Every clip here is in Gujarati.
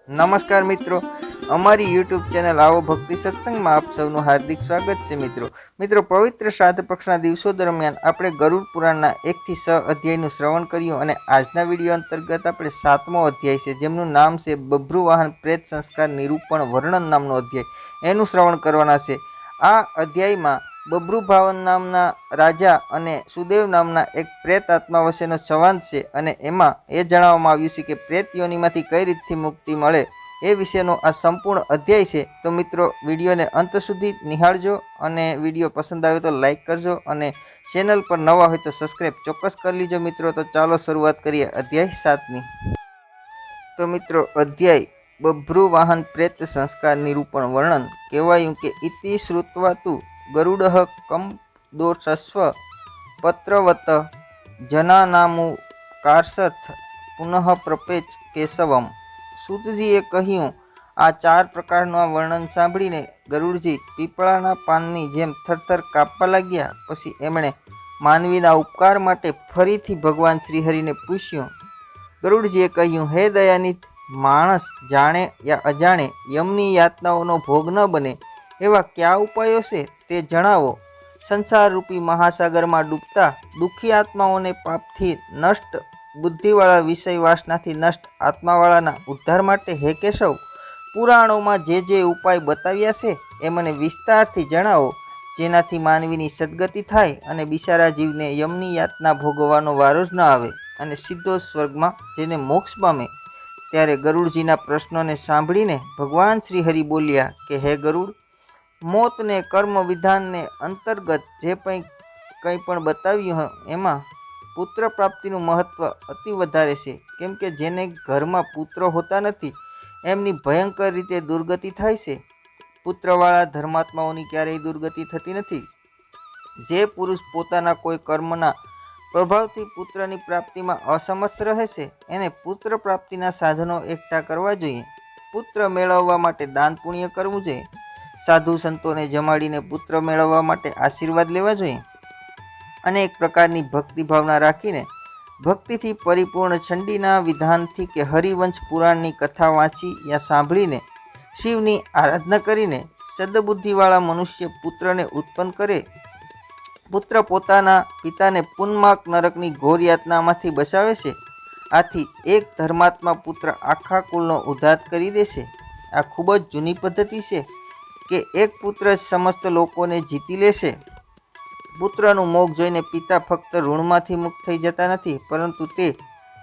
नमस्कार मित्रों, अमारी यूट्यूब चेनल आओ भक्ति सत्संग में आप सबनु हार्दिक स्वागत है। मित्रों पवित्र श्राद्ध पक्षना दिवसों दरमियान आपणे गरुड़ पुराणना 1 થી 6 अध्यायનું श्रवण कर्યું અને આજના વિડીયો અંतर्गत આપણે 7મો અધ્યાય છે જેમનું નામ છે બભ્રુવાહન પ્રેત સંસ્કાર નિરૂપણ વર્ણન નામનો અધ્યાય એનું શ્રવણ કરવાના છે। આ અધ્યાયમાં બભ્રુભાવન નામના રાજા અને સુદેવ નામના એક પ્રેત આત્મા વચ્ચેનો સંવાદ છે અને એમાં એ જણાવવામાં આવ્યું છે કે પ્રેત યોનિમાંથી કઈ રીતથી મુક્તિ મળે એ વિશેનો આ સંપૂર્ણ અધ્યાય છે। તો મિત્રો વિડીયોને અંત સુધી નિહાળજો અને વિડીયો પસંદ આવે તો લાઈક કરજો અને ચેનલ પર નવા હોય તો સબસ્ક્રાઈબ ચોક્કસ કરી લીજો મિત્રો। તો ચાલો શરૂઆત કરીએ અધ્યાય 7ની। તો મિત્રો અધ્યાય બભ્રુવાહન પ્રેત સંસ્કાર નિરૂપણ વર્ણન કહેવાયું કે ઇતિ શ્રુત્વા તુ ગરુડઃ કમ દોષસ્વ પત્રવત જનાનામુ કારસથ પુનઃ પ્રપેચ કેશવમ। સૂતજીએ કહ્યું, આ 4 પ્રકારનું આ વર્ણન સાંભળીને ગરુડજી પીપળાના પાનની જેમ થરથર કાપવા લાગ્યા। પછી એમણે માનવીના ઉપકાર માટે ફરીથી ભગવાન શ્રીહરિને પૂછ્યું। ગરુડજીએ કહ્યું, હે દયાનિધિ, માણસ જાણે યા અજાણે યમની યાતનાઓનો ભોગ ન બને એવા કયા ઉપાયો છે તે જણાવો। સંસારરૂપી મહાસાગરમાં ડૂબતા દુઃખી આત્માઓને પાપથી નષ્ટ, બુદ્ધિવાળા વિષય વાસનાથી નષ્ટ આત્માવાળાના ઉદ્ધાર માટે હે કેશવ, પુરાણોમાં જે ઉપાય બતાવ્યા છે એ મને વિસ્તારથી જણાવો, જેનાથી માનવીની સદગતિ થાય અને બિચારા જીવને યમની યાતના ભોગવવાનો વારો જ ન આવે અને સીધો સ્વર્ગમાં જેને મોક્ષ પામે। ત્યારે ગરુડજીના પ્રશ્નોને સાંભળીને ભગવાન શ્રી હરિ બોલ્યા કે હે ગરુડ, મોતને કર્મ વિધાનને અંતર્ગત જે કંઈ પણ બતાવ્યું એમાં પુત્ર પ્રાપ્તિનું મહત્વ અતિ વધારે છે, કેમ કે જેને ઘરમાં પુત્ર હોતા નથી એમની ભયંકર રીતે દુર્ગતિ થાય છે। પુત્રવાળા ધર્માત્માઓની ક્યારેય દુર્ગતિ થતી નથી। જે પુરુષ પોતાના કોઈ કર્મના પ્રભાવથી પુત્રની પ્રાપ્તિમાં અસમર્થ રહે છે એને પુત્ર પ્રાપ્તિના સાધનો એકઠા કરવા જોઈએ। પુત્ર મેળવવા માટે દાન પુણ્ય કરવું જોઈએ। સાધુ સંતોને જમાડીને પુત્ર મેળવવા માટે આશીર્વાદ લેવા જોઈએ। અનેક પ્રકારની ભક્તિ ભાવના રાખીને ભક્તિથી પરિપૂર્ણ ચંડીના વિધાનથી કે હરિવંશ પુરાણની કથા વાંચી યા સાંભળીને શિવની આરાધના કરીને સદબુદ્ધિવાળા મનુષ્ય પુત્રને ઉત્પન્ન કરે। પુત્ર પોતાના પિતાને પુન્માક નરકની ઘોર યાતનામાંથી બચાવે છે। આથી એક ધર્માત્મા પુત્ર આખા કુળનો ઉદ્ધાર કરી દેશે। આ ખૂબ જ જૂની પદ્ધતિ છે કે એક પુત્ર જ સમસ્ત લોકોને જીતી લેશે। પુત્રનું મોગ જોઈને પિતા ફક્ત ઋણમાંથી મુક્ત થઈ જતા નથી, પરંતુ તે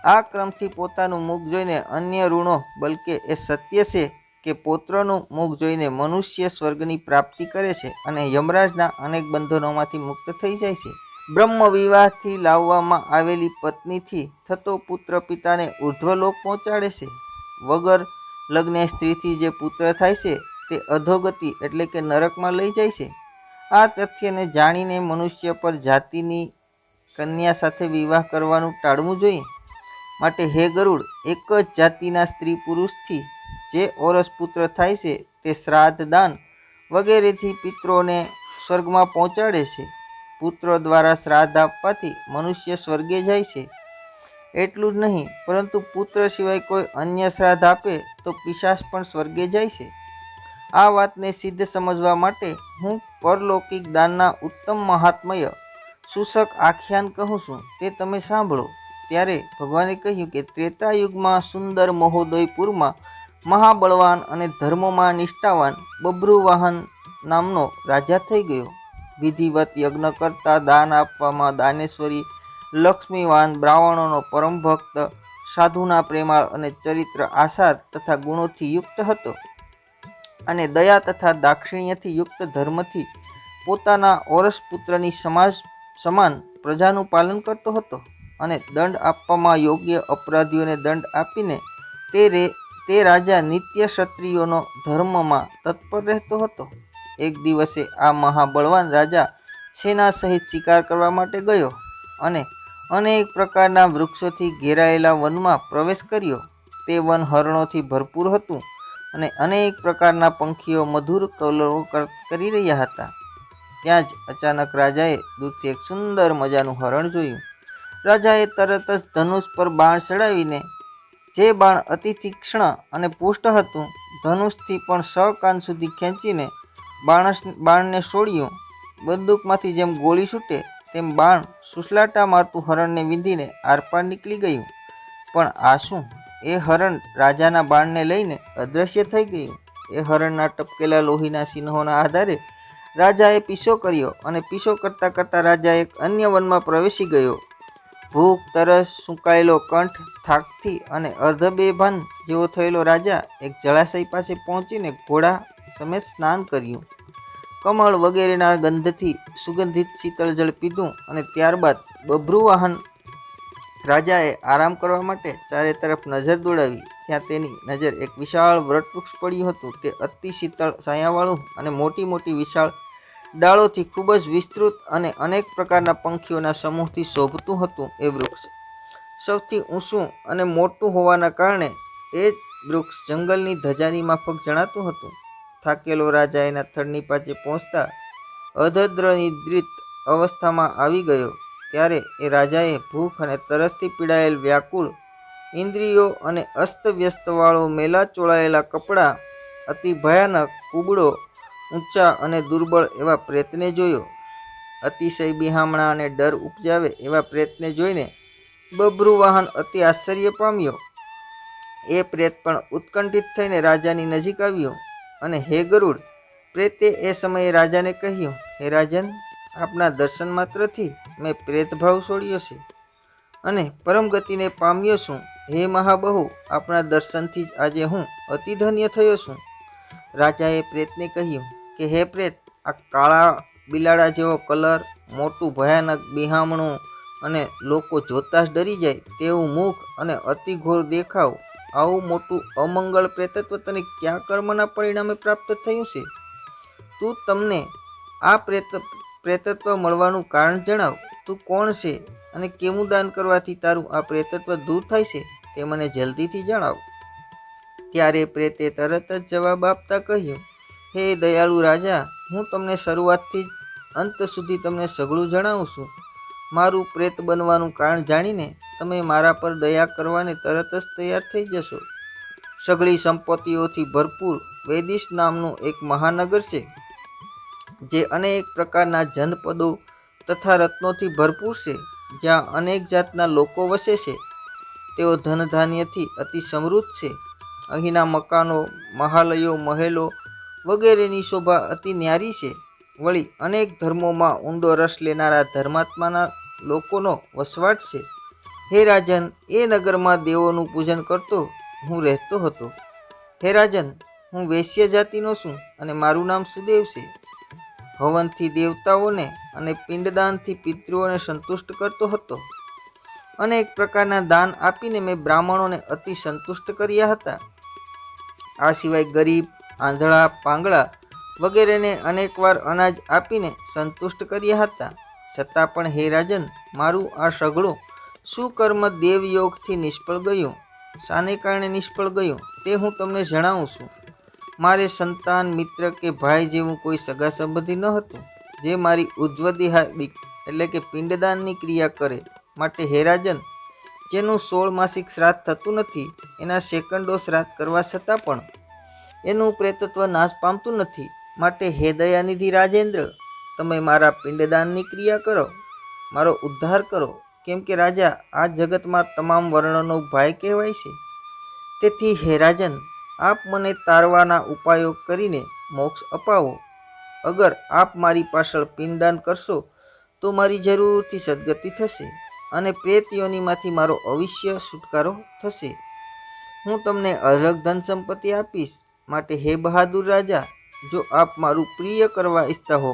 આ ક્રમથી પોતાનું મુખ જોઈને અન્ય ઋણો, બલકે એ સત્ય છે કે પુત્રનું મુખ જોઈને મનુષ્ય સ્વર્ગની પ્રાપ્તિ કરે છે અને યમરાજના અનેક બંધનોમાંથી મુક્ત થઈ જાય છે। બ્રહ્મ વિવાહથી લાવવામાં આવેલી પત્નીથી થતો પુત્ર પિતાને ઉર્ધ્વલોક પહોંચાડે છે। વગર લગ્ને સ્ત્રીથી જે પુત્ર થાય છે તે અધોગતિ એટલે કે નરકમાં લઈ જાય છે। આ તથ્યને જાણીને મનુષ્ય પર જાતિની કન્યા સાથે વિવાહ કરવાનું ટાળવું જોઈએ। માટે હે ગરુડ, એક જ જાતિના સ્ત્રી પુરુષથી જે ઓરસ પુત્ર થાય છે તે શ્રાદ્ધ, દાન વગેરેથી પિતરોને સ્વર્ગમાં પહોંચાડે છે। પુત્રો દ્વારા શ્રાદ્ધ આપવાથી મનુષ્ય સ્વર્ગે જાય છે। એટલું જ નહીં, પરંતુ પુત્ર સિવાય કોઈ અન્ય શ્રાદ્ધ આપે તો પિશાચ પણ સ્વર્ગે જાય છે। આ વાતને સિદ્ધ સમજવા માટે હું પરલૌકિક દાનના ઉત્તમ મહાત્મય સૂચક આખ્યાન કહું છું, તે તમે સાંભળો। ત્યારે ભગવાને કહ્યું કે ત્રેતાયુગમાં સુંદર મહોદયપુરમાં મહાબળવાન અને ધર્મમાં નિષ્ઠાવાન બભ્રુવાહન નામનો રાજા થઈ ગયો। વિધિવત યજ્ઞ કરતા, દાન આપવામાં દાનેશ્વરી, લક્ષ્મીવાન, બ્રાહ્મણોનો પરમ ભક્ત, સાધુના પ્રેમાળ અને ચરિત્ર આસાર તથા ગુણોથી યુક્ત હતો અને દયા તથા દાક્ષિણ્યથી યુક્ત ધર્મથી પોતાના ઓરસ પુત્રની સમાન પ્રજાનું પાલન કરતો હતો અને દંડ આપવામાં યોગ્ય અપરાધીઓને દંડ આપીને તે રાજા નિત્ય ક્ષત્રિયોનો ધર્મમાં તત્પર રહેતો હતો। એક દિવસે આ મહાબળવાન રાજા સેના સહિત શિકાર કરવા માટે ગયો અને અનેક પ્રકારના વૃક્ષોથી ઘેરાયેલા વનમાં પ્રવેશ કર્યો। તે વન હરણોથી ભરપૂર હતું અને અનેક પ્રકારના પંખીઓ મધુર કલરવ કરી રહ્યા હતા। ત્યાં જ અચાનક રાજાએ દૂરથી એક સુંદર મજાનું હરણ જોયું। રાજાએ તરત જ ધનુષ પર બાણ ચડાવીને જે બાણ અતિ તીક્ષ્ણ અને પુષ્ટ હતું. ધનુષથી પણ 6 કાન સુધી ખેંચીને બાણને છોડ્યું. બંદૂકમાંથી જેમ ગોળી છૂટે તેમ બાણ સુસલાટા મારતું હરણને વીંધીને આરપાર નીકળી ગયું. પણ આ શું? એ હરણ રાજાના બાણને લઈને અદૃશ્ય થઈ ગયું. એ હરણના ટપકેલા લોહીના ચિહ્નોના આધારે રાજાએ પીછો કર્યો અને પીછો કરતાં કરતાં રાજા એક અન્ય વનમાં પ્રવેશી ગયો. ભૂખ, તરસ, સુકાયેલો કંઠ, થાકથી અને અર્ધબેભાન જેવો થયેલો રાજા એક જળાશય પાસે પહોંચીને ઘોડા સમેત સ્નાન કર્યું. કમળ વગેરેના ગંધથી સુગંધિત શીતળ જળ પીધું અને ત્યારબાદ બભ્રુવાહન રાજાએ આરામ કરવા માટે ચારે તરફ નજર દોડાવી. ત્યાં તેની નજર એક વિશાળ વટવૃક્ષ પડ્યું હતું. તે અતિ શીતળ છાયાવાળું અને મોટી મોટી વિશાળ ડાળોથી ખૂબ જ વિસ્તૃત અને અનેક પ્રકારના પંખીઓના સમૂહથી શોભતું હતું. એ વૃક્ષ સૌથી ઊંચું અને મોટું હોવાના કારણે એ વૃક્ષ જંગલની ધજાની માફક જણાતું હતું. થાકેલો રાજા એના થડની પાસે પહોંચતા અધદ્રનિદ્રિત અવસ્થામાં આવી ગયો. ત્યારે એ રાજાએ ભૂખ અને તરસથી પીડાયેલ, વ્યાકુળ ઇન્દ્રિયો અને અસ્તવ્યસ્તવાળો મેલા ચોળાયેલા કપડાં, અતિ ભયાનક, કુબડો, ઊંચા અને દુર્બળ એવા પ્રેતને જોયો. અતિશય બિહામણા અને ડર ઉપજાવે એવા પ્રેતને જોઈને બભ્રુવાહન અતિ આશ્ચર્ય પામ્યો. એ પ્રેત પણ ઉત્કંઠિત થઈને રાજાની નજીક આવ્યો અને હે ગરુડ! પ્રેતે એ સમયે રાજાને કહ્યું, હે રાજન, આપના દર્શન માત્રથી મેં પ્રેતભાવ છોડ્યો છે અને પરમ ગતિને પામ્યો છું. હે મહાબહુ, આપના દર્શનથી જ આજે હું અતિ ધન્ય થયો છું. રાજાએ પ્રેતને કહ્યું કે હે પ્રેત, આ કાળા બિલાડા જેવો કલર, મોટું ભયાનક બિહામણું અને લોકો જોતા જ ડરી જાય તેવું મુખ અને અતિ ઘોર દેખાવ, આવું મોટું અમંગળ પ્રેતત્વ તને કયા કર્મના પરિણામે પ્રાપ્ત થયું છે? તું તમને આ પ્રેતત્વ મળવાનું કારણ જણાવ. તું કોણ છે અને કેવું દાન કરવાથી તારું આ પ્રેતત્વ દૂર થાય છે તે મને જલ્દીથી જણાવ. ત્યારે પ્રેતે તરત જ જવાબ આપતા કહ્યું, હે દયાળુ રાજા, હું તમને શરૂઆતથી જ અંત સુધી તમને સઘળું જણાવું છું. મારું પ્રેત બનવાનું કારણ જાણીને તમે મારા પર દયા કરવાને તરત જ તૈયાર થઈ જશો. સઘળી સંપત્તિઓથી ભરપૂર વૈદિશ નામનું એક મહાનગર છે, જે અનેક પ્રકારના જનપદો તથા રત્નોથી ભરપૂર છે, જ્યાં અનેક જાતના લોકો વસે છે. તેઓ ધનધાન્યથી અતિ સમૃદ્ધ છે. અહીંના મકાનો, મહાલયો, મહેલો વગેરેની શોભા અતિ ન્યારી છે. વળી અનેક ધર્મોમાં ઊંડો રસ લેનારા ધર્માત્માના લોકોનો વસવાટ છે. હે રાજન, એ નગરમાં દેવોનું પૂજન કરતો હું રહેતો હતો. હે રાજન, હું વૈશ્ય જાતિનો છું અને મારું નામ સુદેવ છે. હવનથી દેવતાઓને અને પિંડદાનથી પિતૃઓને સંતુષ્ટ કરતો હતો. અનેક પ્રકારના દાન આપીને મેં બ્રાહ્મણોને અતિ સંતુષ્ટ કર્યા હતા. આ સિવાય ગરીબ, આંધળા, પાંગળા વગેરેને અનેકવાર અનાજ આપીને સંતુષ્ટ કર્યા હતા. છતાં પણ હે રાજન, મારું આ સઘળું સુકર્મ દેવયોગથી નિષ્ફળ ગયું. શાને કારણે નિષ્ફળ ગયું તે હું તમને જણાવું છું. મારે સંતાન, મિત્ર કે ભાઈ જેવું કોઈ સગા સંબંધી ન હતું, જે મારી ઉદ્વદિહાદિક એટલે કે પિંડદાનની ક્રિયા કરે. માટે હે રાજન, જેનું 16 માસિક શ્રાદ્ધ થતું નથી, એના સેકન્ડો શ્રાદ્ધ કરવા છતાં પણ એનું પ્રેતત્વ નાશ પામતું નથી. માટે હે દયાનિધિ રાજેન્દ્ર, તમે મારા પિંડદાનની ક્રિયા કરો, મારો ઉદ્ધાર કરો. કેમ કે રાજા આ જગતમાં તમામ વર્ણનો ભાઈ કહેવાય છે. તેથી હે રાજન, આપ મને તારવાના ઉપાયો કરીને મોક્ષ અપાવો. અગર આપ મારી પાછળ પિંડદાન કરશો તો મારી જરૂરથી સદગતિ થશે અને પ્રેત યોનિમાંથી મારો અવશ્ય છુટકારો થશે. હું તમને અઢળક ધન સંપત્તિ આપીશ. માટે હે બહાદુર રાજા, જો આપ મારું પ્રિય કરવા ઈચ્છતા હો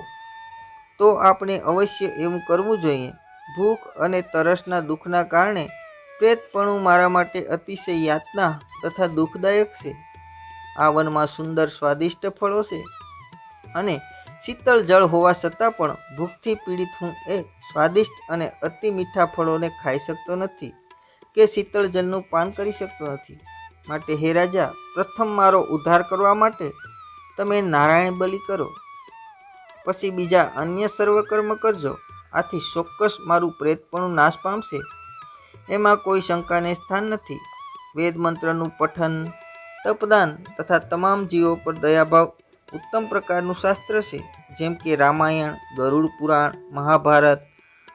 તો આપણે અવશ્ય એવું કરવું જોઈએ. ભૂખ અને તરસના દુઃખના કારણે પ્રેતપણું મારા માટે અતિશય યાતના તથા દુઃખદાયક છે. આ વનમાં સુંદર સ્વાદિષ્ટ ફળો છે અને શીતળ જળ હોવા છતાં પણ ભૂખથી પીડિત હું એ સ્વાદિષ્ટ અને અતિ મીઠા ફળોને ખાઈ શકતો નથી કે શીતળ જળનું પાન કરી શકતો નથી. માટે હે રાજા, પ્રથમ મારો ઉદ્ધાર કરવા માટે તમે નારાયણ બલિ કરો, પછી બીજા અન્ય સર્વકર્મ કરજો. આથી ચોક્કસ મારું પ્રેતપણું નાશ પામશે, એમાં કોઈ શંકાને સ્થાન નથી. વેદ મંત્રનું પઠન, તપદાન તથા તમામ જીવો પર દયાભાવ ઉત્તમ પ્રકારનું શાસ્ત્ર છે. જેમ કે રામાયણ, ગરુડ પુરાણ, મહાભારત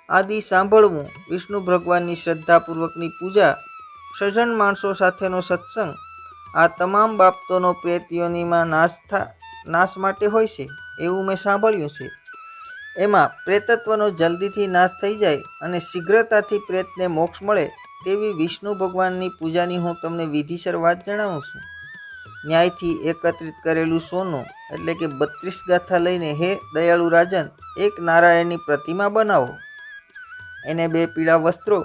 આદિ સાંભળવું, વિષ્ણુ ભગવાનની શ્રદ્ધાપૂર્વકની પૂજા, સજ્જન માણસો સાથેનો સત્સંગ, આ તમામ બાબતોનો પ્રેત યોનિમાં નાશ માટે હોય છે એવું મેં સાંભળ્યું છે. એમાં પ્રેતત્વનો જલ્દીથી નાશ થઈ જાય અને શીઘ્રતાથી પ્રેતને મોક્ષ મળે તેવી વિષ્ણુ ભગવાનની પૂજાની હું તમને વિધિસર વાત જણાવું છું. ન્યાયથી એકત્રિત કરેલું સોનું એટલે કે 32 ગાથા લઈને હે દયાળુ રાજન એક નારાયણની પ્રતિમા બનાવો. એને 2 પીળા વસ્ત્રો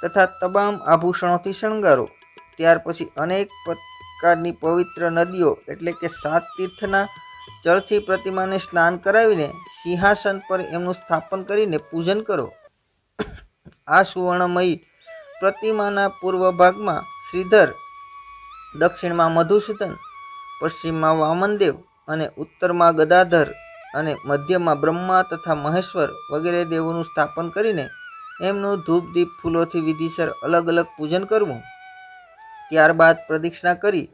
તથા તમામ આભૂષણોથી શણગારો. ત્યાર પછી અનેક પ્રકારની પવિત્ર નદીઓ એટલે કે 7 તીર્થના જળથી પ્રતિમાને સ્નાન કરાવીને સિંહાસન પર એમનું સ્થાપન કરીને પૂજન કરો. આ સુવર્ણમયી પ્રતિમાના પૂર્વ ભાગમાં શ્રીધર, દક્ષિણમાં મધુસૂદન, પશ્ચિમમાં વામનદેવ અને ઉત્તરમાં ગદાધર અને મધ્યમાં બ્રહ્મા તથા મહેશ્વર વગેરે દેવોનું સ્થાપન કરીને એમનું ધૂપ દીપ ફૂલોથી વિધિસર અલગ અલગ પૂજન કરવું. ત્યારબાદ પ્રદક્ષિણા કરી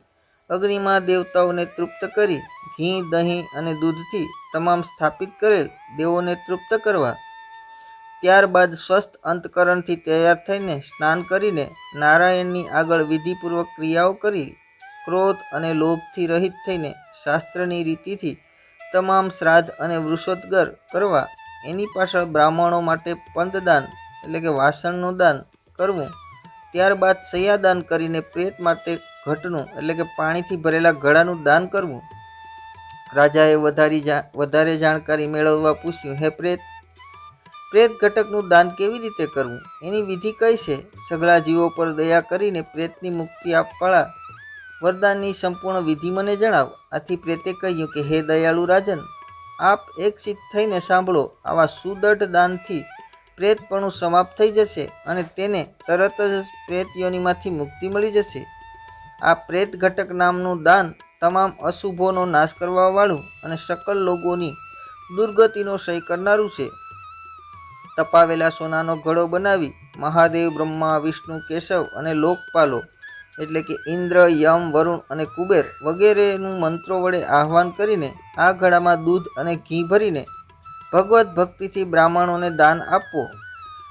અગ્નિમાં દેવતાઓને તૃપ્ત કરી ઘી, દહીં અને દૂધથી તમામ સ્થાપિત કરેલ દેવોને તૃપ્ત કરવા. ત્યારબાદ સ્વસ્થ અંતકરણથી તૈયાર થઈને સ્નાન કરીને નારાયણની આગળ વિધિપૂર્વક ક્રિયાઓ કરી ક્રોધ અને લોભથી રહિત થઈને શાસ્ત્રની રીતિથી તમામ શ્રાદ્ધ અને વૃષોદ્ગર કરવા. એની પાછળ બ્રાહ્મણો માટે પંતદાન એટલે કે વાસણનું દાન કરવું. ત્યારબાદ સૈયાદાન કરીને પ્રેત માટે ઘટનું એટલે કે પાણીથી ભરેલા ઘડાનું દાન કરવું. રાજાએ વધારે જાણકારી મેળવવા પૂછ્યું, હે પ્રેત ઘટકનું દાન કેવી રીતે કરવું? એની વિધિ કઈ છે? સઘળા જીવો પર દયા કરીને પ્રેતની મુક્તિ આપવાળા વરદાનની સંપૂર્ણ વિધિ મને જણાવ. આથી પ્રેતે કહ્યું કે હે દયાળુ રાજન, આપ એકચિત્ત થઈને સાંભળો. આવા સુદૃઢ દાનથી પ્રેતપણું સમાપ્ત થઈ જશે અને તેને તરત જ પ્રેત યોનિમાંથી મુક્તિ મળી જશે. આ પ્રેત ઘટક નામનું દાન તમામ અશુભોનો નાશ કરવા વાળું અને સકલ લોકોની દુર્ગતિનો ક્ષય કરનારું છે. તપાવેલા સોનાનો ઘડો બનાવી મહાદેવ, બ્રહ્મા, વિષ્ણુ, કેશવ અને લોકપાલો એટલે કે ઇન્દ્ર, યમ, વરુણ અને કુબેર વગેરેનું મંત્રો વડે આહ્વાન કરીને આ ઘડામાં દૂધ અને ઘી ભરીને ભગવત ભક્તિથી બ્રાહ્મણોને દાન આપવો.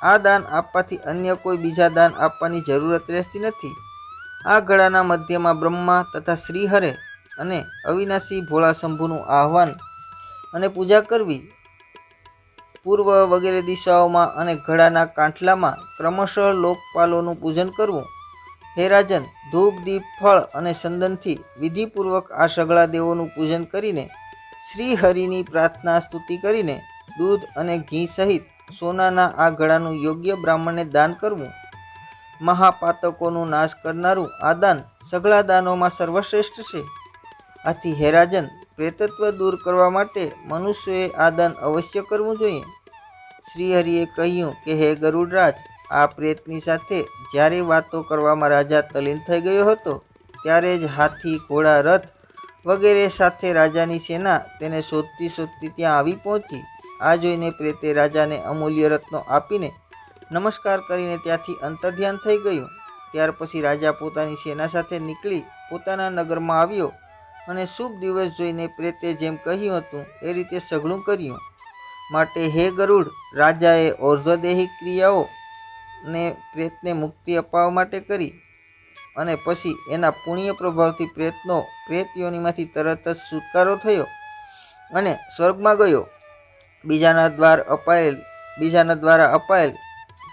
આ દાન આપવાથી અન્ય કોઈ બીજા દાન આપવાની જરૂરત રહેતી નથી. આ ઘડાના મધ્યમાં બ્રહ્મા તથા શ્રીહરે અને અવિનાશી ભોળા શંભુનું આહ્વાન અને પૂજા કરવી. પૂર્વ વગેરે દિશાઓમાં અને ઘડાના કાંઠલામાં ક્રમશઃ લોકપાલોનું પૂજન કરવું. હે રાજન, ધૂપ, દીપ, ફળ અને ચંદનથી વિધિપૂર્વક આ સઘળા દેવોનું પૂજન કરીને શ્રી હરિની પ્રાર્થના સ્તુતિ કરીને દૂધ અને ઘી સહિત સોનાના આ ઘડાનું યોગ્ય બ્રાહ્મણને દાન કરવું. મહાપાતકોનું નાશ કરનારું આ દાન સઘળા દાનોમાં સર્વશ્રેષ્ઠ છે. આથી હે રાજન, પ્રેતત્વ દૂર કરવા માટે મનુષ્યોએ આ દાન અવશ્ય કરવું જોઈએ. શ્રીહરિએ કહ્યું કે હે ગરુડરાજ, આ પ્રેતની સાથે જ્યારે વાતો કરવામાં રાજા તલ્લીન થઈ ગયો હતો ત્યારે જ હાથી, ઘોડા, રથ વગેરે સાથે રાજાની સેના તેને શોધતી ત્યાં આવી પહોંચી. આ જોઈને પ્રેતે રાજાને અમૂલ્ય રત્નો આપીને નમસ્કાર કરીને ત્યાંથી અંતર્ધ્યાન થઈ ગયું. ત્યાર પછી રાજા પોતાની સેના સાથે નીકળી પોતાના નગરમાં આવ્યો અને શુભ દિવસ જોઈને પ્રેતે જેમ કહ્યું હતું એ રીતે સઘળું કર્યું. માટે હે ગરુડ, રાજાએ ઔર્ધ્વદેહિક ક્રિયાઓ ને પ્રેતને મુક્તિ અપાવવા માટે કરી અને પછી એના પુણ્ય પ્રભાવથી પ્રેત યોનિમાંથી તરત જ છુટકારો થયો અને સ્વર્ગમાં ગયો. બીજાના દ્વારા અપાયેલ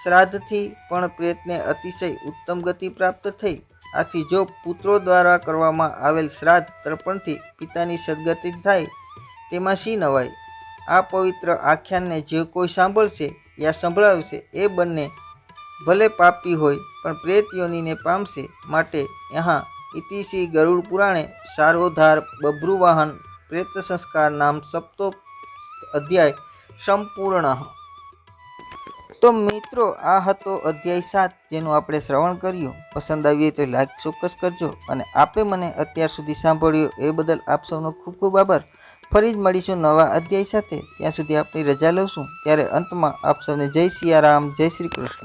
શ્રાદ્ધથી પણ પ્રેતને અતિશય ઉત્તમ ગતિ પ્રાપ્ત થઈ. આથી જો પુત્રો દ્વારા કરવામાં આવેલ શ્રાદ્ધ તર્પણથી પિતાની સદગતિ થાય તેમાં શી નવાઈ? આ પવિત્ર આખ્યાનને જે કોઈ સાંભળશે યા સંભળાવશે એ બંને ભલે પાપી હોય પણ પ્રેત યોનિને પામશે. માટે યહાં ઇતિ શ્રી ગરુડ પુરાણે સારોધાર બભ્રુવાહન પ્રેત સંસ્કાર નામ સપ્તો અધ્યાય સંપૂર્ણ. તો મિત્રો, આ હતો અધ્યાય 7 જેનું આપણે શ્રવણ કર્યું. પસંદ આવી હોય તો લાઈક ચોક્કસ કરજો અને આપે મને અત્યાર સુધી સાંભળ્યો એ બદલ આપ સૌનો ખૂબ ખૂબ આભાર. ફરી જ મળીશું નવા અધ્યાય સાથે. ત્યાં સુધી આપની રજા લઉં છું. ત્યારે અંતમાં આપ સૌને જય સિયારામ, જય શ્રી કૃષ્ણ.